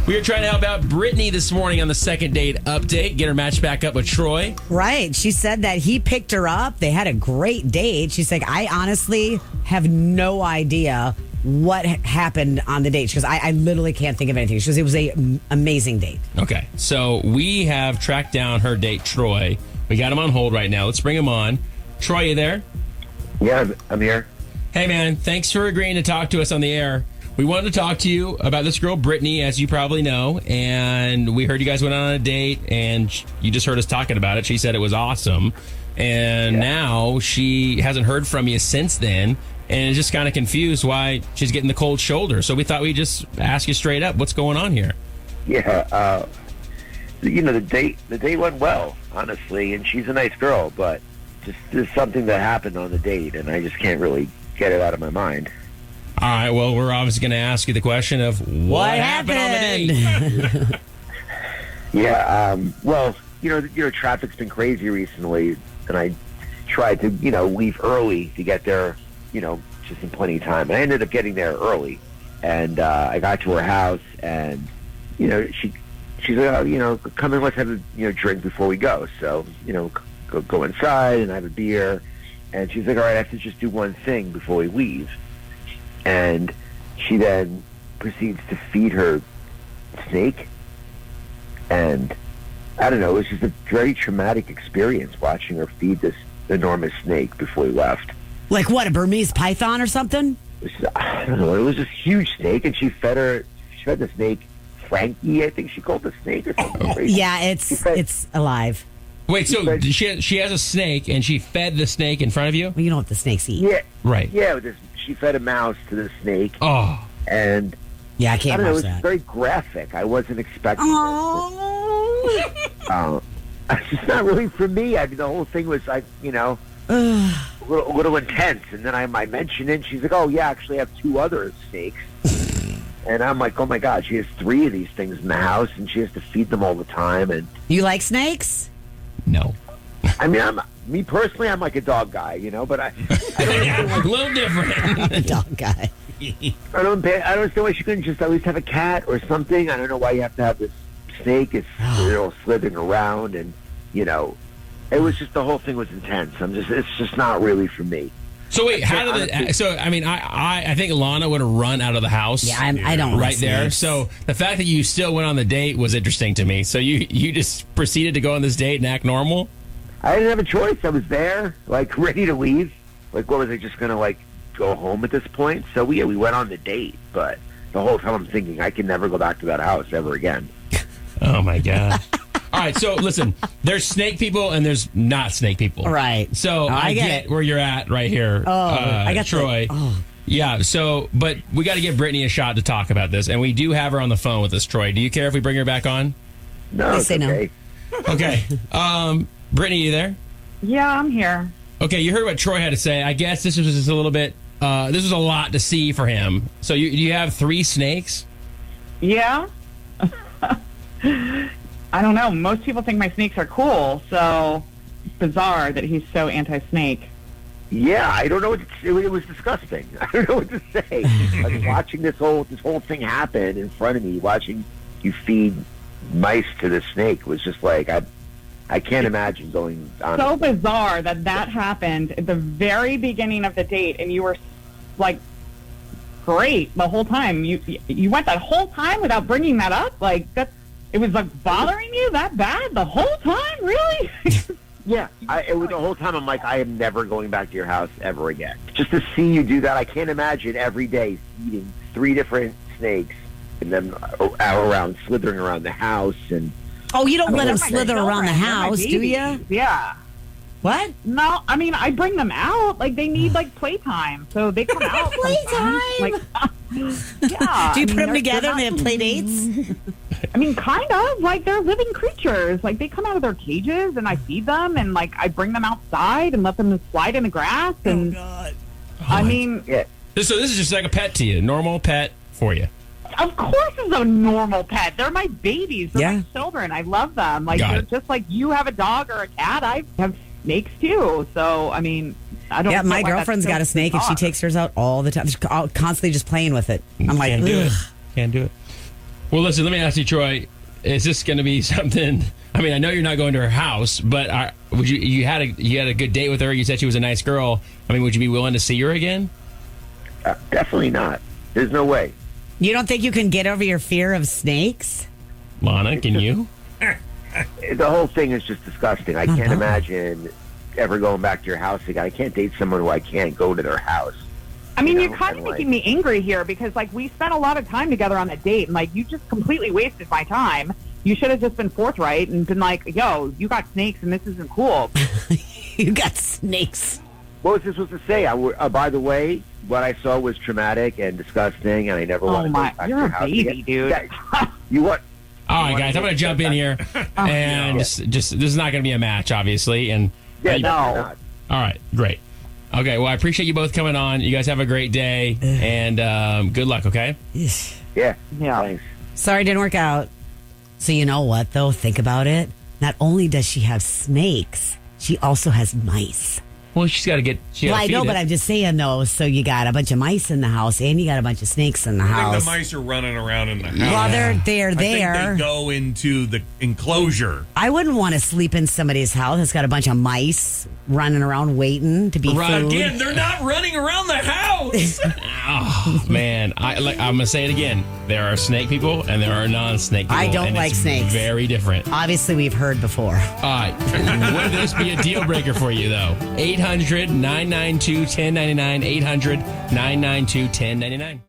We are trying to help out Brittany this morning on the second date update. Get her matched back up with Troy. Right. She said that he picked her up. They had a great date. She's like, I honestly have no idea what happened on the date. Because I literally can't think of anything. She goes, it was an amazing date. Okay, so we have tracked down her date, Troy. We got him on hold right now. Let's bring him on. Troy, you there? Yeah, I'm here. Hey, man, thanks for agreeing to talk to us on the air. We wanted to talk to you about this girl, Brittany, as you probably know, and we heard you guys went on a date, and you just heard us talking about it. She said it was awesome, and now she hasn't heard from you since then, and is just kind of confused why she's getting the cold shoulder. So we thought we'd just ask you straight up, what's going on here? Yeah, the date went well, honestly, and she's a nice girl, but just there's something that happened on the date, and I just can't really get it out of my mind. All right, well, we're obviously going to ask you the question of what happened on the date? Well, traffic's been crazy recently, and I tried to, leave early to get there, just in plenty of time. And I ended up getting there early, and I got to her house, and, she's like, come in, let's have a, drink before we go. So, go inside and have a beer. And she's like, all right, I have to just do one thing before we leave. And she then proceeds to feed her snake. And I don't know, it was just a very traumatic experience watching her feed this enormous snake before we left. Like what, a Burmese python or something? I don't know, it was this huge snake, and she fed the snake Frankie, I think she called the snake or something crazy. Yeah, it's alive. Wait, so she has a snake, and she fed the snake in front of you? Well, you know what the snakes eat. Yeah. Right. Yeah, she fed a mouse to the snake. Oh. And yeah, I can't watch it was that. very graphic. I wasn't expecting Oh. It's just not really for me. I mean, the whole thing was like, a little intense. And then I mentioned it, and she's like, oh, yeah, actually I have 2 other snakes. And I'm like, oh, my God, she has 3 of these things in the house, and she has to feed them all the time. And you like snakes? No. I mean, me personally, I'm like a dog guy, but I a little different. A dog guy. I don't understand why she couldn't just at least have a cat or something. I don't know why you have to have this snake. It's slithering around, and it was just, the whole thing was intense. It's just not really for me. So wait, I think Lana would have run out of the house. Yeah, I don't right there. Snakes. So the fact that you still went on the date was interesting to me. So you just proceeded to go on this date and act normal? I didn't have a choice. I was there, like, ready to leave. Like, what was I just gonna go home at this point? So we went on the date, but the whole time I'm thinking I can never go back to that house ever again. Oh my God. All right, so listen, there's snake people and there's not snake people. Right. So I get where you're at right here, I got Troy. Yeah, but we got to give Brittany a shot to talk about this, and we do have her on the phone with us, Troy. Do you care if we bring her back on? No, Please say okay. no. Okay. Brittany, you there? Yeah, I'm here. Okay, you heard what Troy had to say. I guess this was just a little bit, this was a lot to see for him. So you have 3 snakes? Yeah. I don't know. Most people think my snakes are cool, so it's bizarre that he's so anti-snake. Yeah, I don't know what to say. It was disgusting. I don't know what to say. Like, watching this whole thing happen in front of me, watching you feed mice to the snake was just like, I can't imagine going on. So bizarre that happened at the very beginning of the date, and you were like, great the whole time. You went that whole time without bringing that up? Like, that it was like bothering you that bad the whole time? Really? Yeah, it was the whole time. I'm like, I am never going back to your house ever again. Just to see you do that, I can't imagine every day feeding 3 different snakes and then slithering around the house. And oh, you don't let them slither around the house, do you? Yeah. What? No, I mean, I bring them out. Like, they need, playtime. So they come out. Playtime? Yeah. Do you put them together and they have play dates? I mean, kind of. Like, they're living creatures. Like, they come out of their cages, and I feed them, and, I bring them outside and let them slide in the grass. And, God. I mean... Yeah. So this is just like a pet to you, normal pet for you. Of course it's a normal pet. They're my babies. They're my children. I love them. They're just like you have a dog or a cat. I have snakes, too. So, I mean... I don't. Yeah, my girlfriend's got a snake, and she takes hers out all the time. She's constantly just playing with it. I'm like, Can't do it. Can't do it. Well, listen, let me ask you, Troy. Is this going to be something? I mean, I know you're not going to her house, but would you had a good date with her? You said she was a nice girl. I mean, would you be willing to see her again? Definitely not. There's no way. You don't think you can get over your fear of snakes? Lana, can you? The whole thing is just disgusting. I can't imagine ever going back to your house again. I can't date someone who I can't go to their house. I mean, You you're know, kind of and, making me angry here because, like, we spent a lot of time together on the date, and, like, you just completely wasted my time. You should have just been forthright and been like, yo, you got snakes, and this isn't cool. You got snakes. What was I supposed to say? By the way, what I saw was traumatic and disgusting, and I never want to go back to you're your a house baby, again. dude. Yeah, you what? All right, guys, I'm going to jump in here, and just this is not going to be a match, obviously, and Yeah, No. not. all right, great. Okay, well, I appreciate you both coming on. You guys have a great day, and good luck. Okay. Yeah. Yeah. Thanks. Sorry, it didn't work out. So you know what, though? Think about it. Not only does she have snakes, she also has mice. Well, she's got to get. Well, I know, but I'm just saying, though. So you got a bunch of mice in the house, and you got a bunch of snakes in the I house. think the mice are running around in the house. Well, they're there. I think they go into the enclosure. I wouldn't want to sleep in somebody's house that's got a bunch of mice running around waiting to be food. Again, they're not running around the house. Oh man, I'm gonna say it again. There are snake people and there are non-snake people. I don't and like it's snakes. Very different. Obviously, we've heard before. All right. Would this be a deal breaker for you though? 800-992-1099. 800-992-1099.